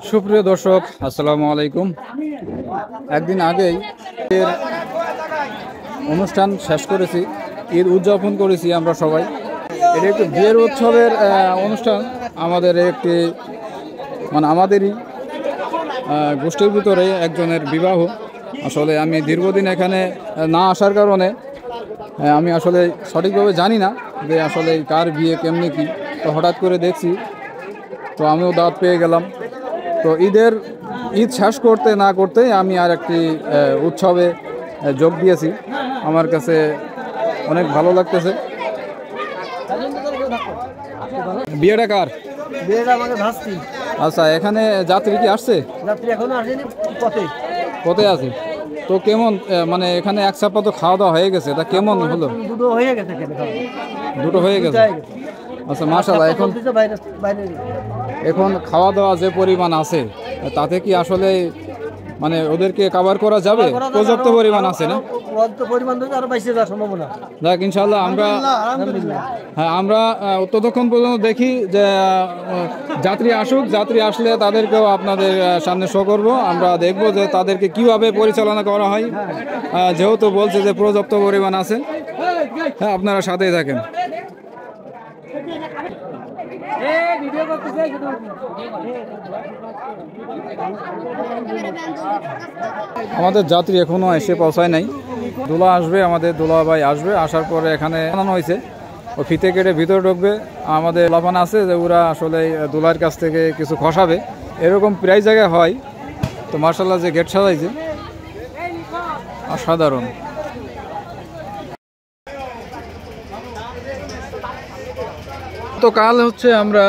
সুপ্রিয় দর্শক, আসসালামু আলাইকুম। একদিন আগেই এর অনুষ্ঠান শেষ করেছি, ঈদ উদযাপন করেছি আমরা সবাই। এটা একটি বিয়ের উৎসবের অনুষ্ঠান, আমাদের একটি আমাদেরই গোষ্ঠীর ভিতরে একজনের বিবাহ। আসলে আমি দীর্ঘদিন এখানে না আসার কারণে আমি আসলে সঠিকভাবে জানি না যে আসলে কার বিয়ে কেমনি কি। তো হঠাৎ করে দেখছি, তো আমিও দাওয়াত পেয়ে গেলাম। তো ঈদ শেষ করতে না করতেই আমি আর একটি উৎসবে যোগ দিয়েছি। আমার কাছে অনেক ভালো লাগতেছে। বিয়েটা কার? বিয়েটা আমাদের ভাস্তি। আচ্ছা, এখানে যাত্রী কি আসছে? যাত্রী এখনো আসেনি, পথে আছে। তো কেমন এখানে এক চাপা তো খাওয়া দাওয়া হয়ে গেছে, তা কেমন হলো? দুটো হয়ে গেছে। দুটো হয়ে গেছে। আচ্ছা, মাশাআল্লাহ। এখন খাওয়া দাওয়া যে পরিমাণ আছে, তাতে কি আসলে ওদেরকে কভার করা যাবে? পর্যাপ্ত পরিমাণ আছে না? যাক, ইনশাআল্লাহ আমরা ততক্ষণ পর্যন্ত দেখি যে যাত্রী আসুক। যাত্রী আসলে তাদেরকেও আপনাদের সামনে শো করব। আমরা দেখব যে তাদেরকে কিভাবে পরিচালনা করা হয়। যেহেতু বলছে যে পর্যাপ্ত পরিমাণ আছে, হ্যাঁ, আপনারা সাথেই থাকেন। আমাদের যাত্রী এখনো এসে পৌঁছায় নাই। দোলা আসবে, আমাদের দোলা ভাই আসবে। আসার পরে এখানে বানানো হয়েছে, ও ফিতে কেটে ভিতরে ঢুকবে। আমাদের লাফান আছে যে ওরা আসলে দোলার কাছ থেকে কিছু খসাবে, এরকম প্রায় জায়গায় হয়। তো মাশাআল্লাহ, যে গেট সাজাইছে অসাধারণ। তো কাল হচ্ছে আমরা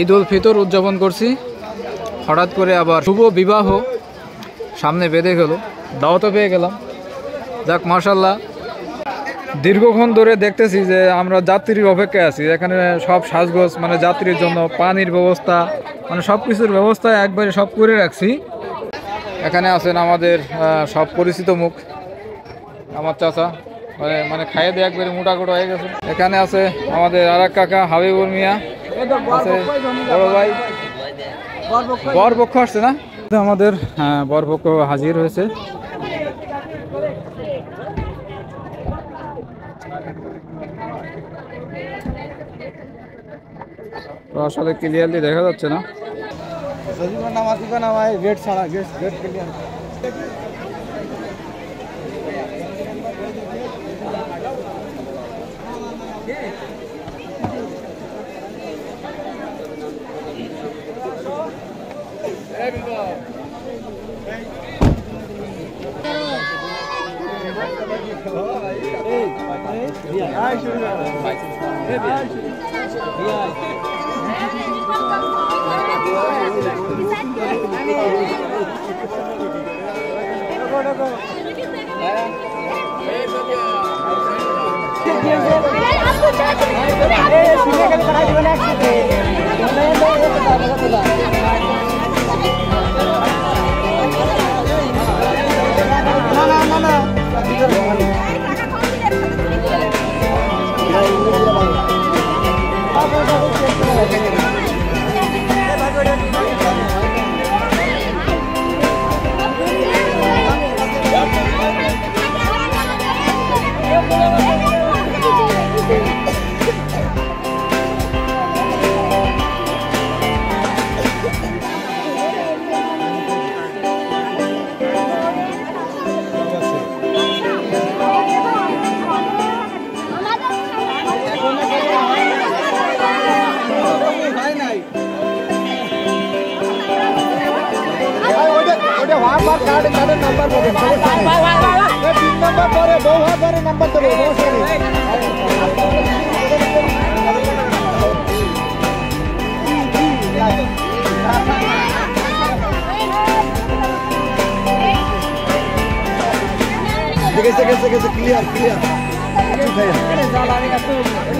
ঈদ উল ফিতর উদযাপন করছি। হঠাৎ করে আবার শুভ বিবাহ সামনে বেঁধে গেল, দাওয়াতও পেয়ে গেলাম। যাক, মাশাআল্লাহ। দীর্ঘক্ষণ ধরে দেখতেছি যে আমরা যাত্রীর অপেক্ষায় আছি। এখানে সব সাজগোজ যাত্রীর জন্য পানির ব্যবস্থা, সব কিছুর ব্যবস্থা একবারে সব করে রাখছি। এখানে আছেন আমাদের সব পরিচিত মুখ, আমার চাচা, খাইয়ে দিয়ে একবারে মোটাকোটা হয়ে গেছে। এখানে আছে আমাদের আর এক কাকা হাবিবুর মিয়া, আছে বড় ভাই। বরপক্ষ আসছে না? আমাদের বরপক্ষ হাজির হয়েছে। তো আসলে ক্লিয়ারলি দেখা যাচ্ছে না। গেট ছাড়া গেট ক্লিয়ার।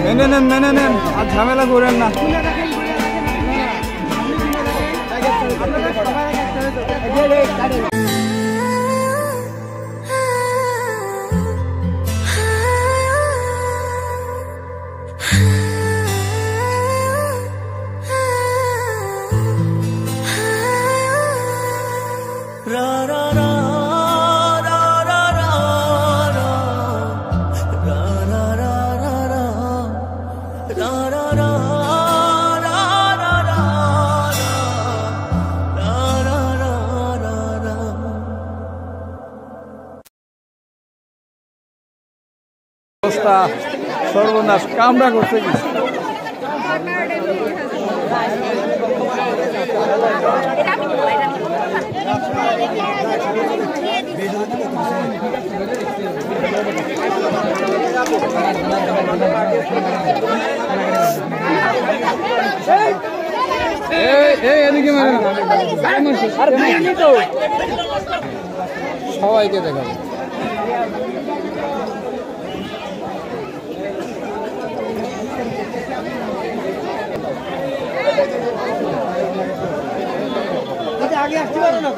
মেনে নেন, আর ঝামেলা করেন না। অবস্থা, সর্বনাশ, কামড়া করছে কি। সবাইকে দেখাবো। আগে আসতে পারো না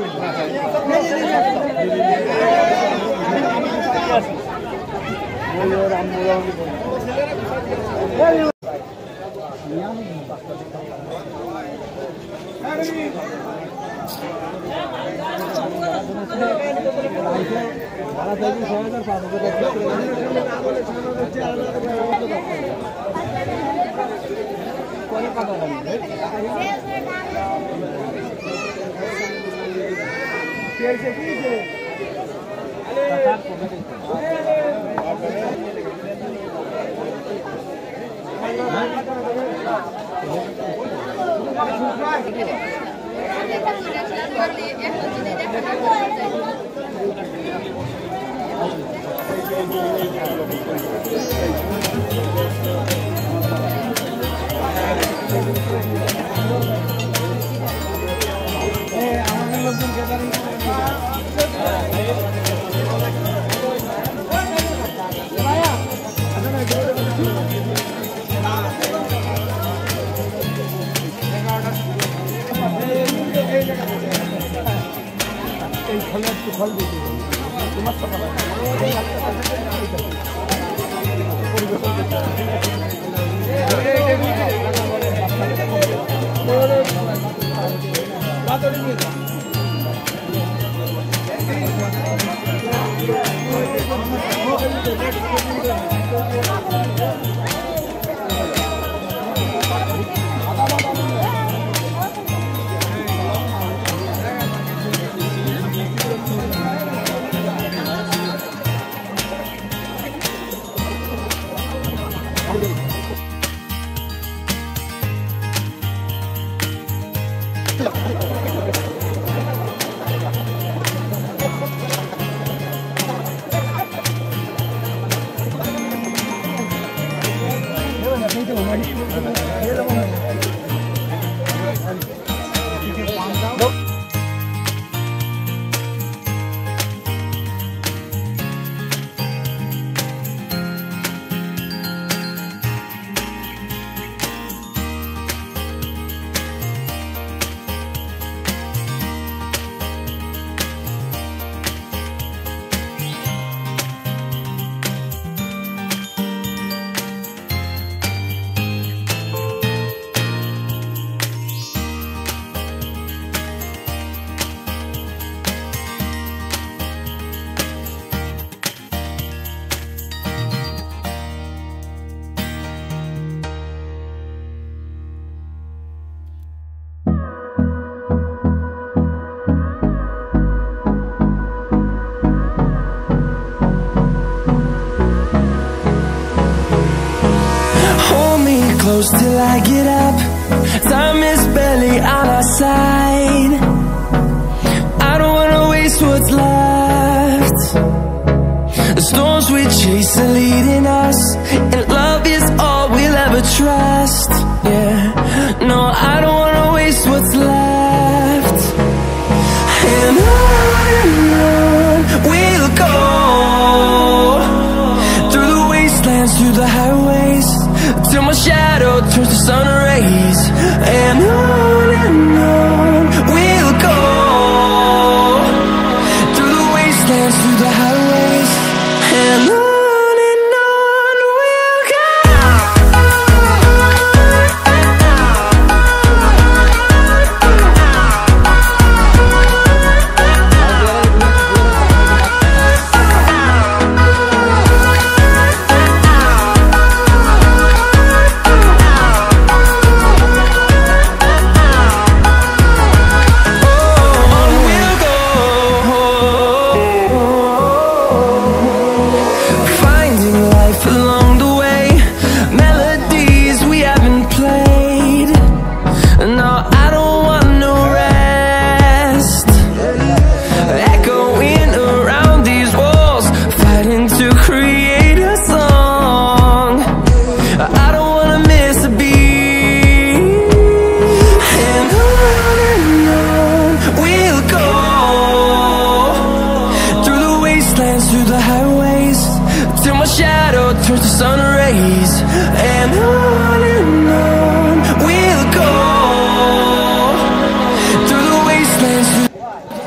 close till I get up. Time is barely on our side. I don't wanna waste what's left. The storms we chase are leading us, and love is all we'll ever trust. Yeah, no, I don't wanna waste what's left. And on we'll go, through the wastelands, through the highways, till my shadow turns to sun rays. And on we'll go, through the wastelands, through the highways, and on we'll go. turns to sun rays, and on we'll go through the wastelands.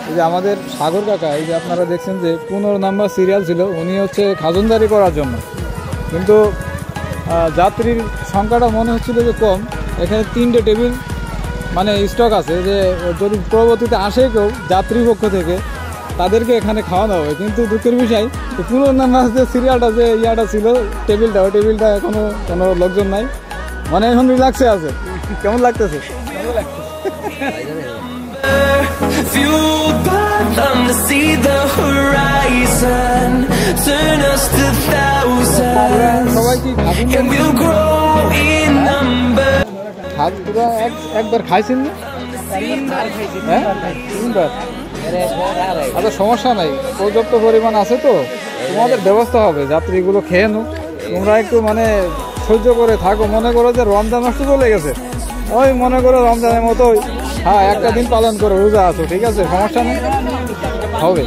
এই যে আমাদের সাগর কাকা, এই যে আপনারা দেখছেন যে 15 number serial ছিল, উনি হচ্ছে খাজনদারি করার জন্য, কিন্তু যাত্রীর সংখ্যাটা মনে হচ্ছিল যে কম। এখানে 3টে টেবিল মানে স্টক আছে, যে যদি পরবর্তীতে আসে কেউ যাত্রী পক্ষ থেকে তাদেরকে এখানে খাওয়ানো হবে। কিন্তু দুঃখের বিষয় 15 নাম্বার যে সিরিয়ালটা যে ইয়াটা ছিল টেবিলটা, ওই টেবিলটা এখনো কোনো লোকজন নাই, মানে এখন রিল্যাক্সে আছে। কেমন লাগতেছে? Fueled by them to see the horizon, turn us to thousands, সবাই কি and we'll grow in number. একবার খাইছেন না? হ্যাঁ, 3বার। আচ্ছা, সমস্যা নাই, পর্যাপ্ত পরিমাণ আছে তো, তোমাদের ব্যবস্থা হবে, যাত্রীগুলো খেয়ে নো, তোমরা একটু মানে সহ্য করে থাকো। মনে করো যে রমজান মাস তো চলে গেছে, ওই মনে করো রমজানের মতোই, হ্যাঁ একটা দিন পালন করো, রোজা আছো, ঠিক আছে, সমস্যা নেই, হবে।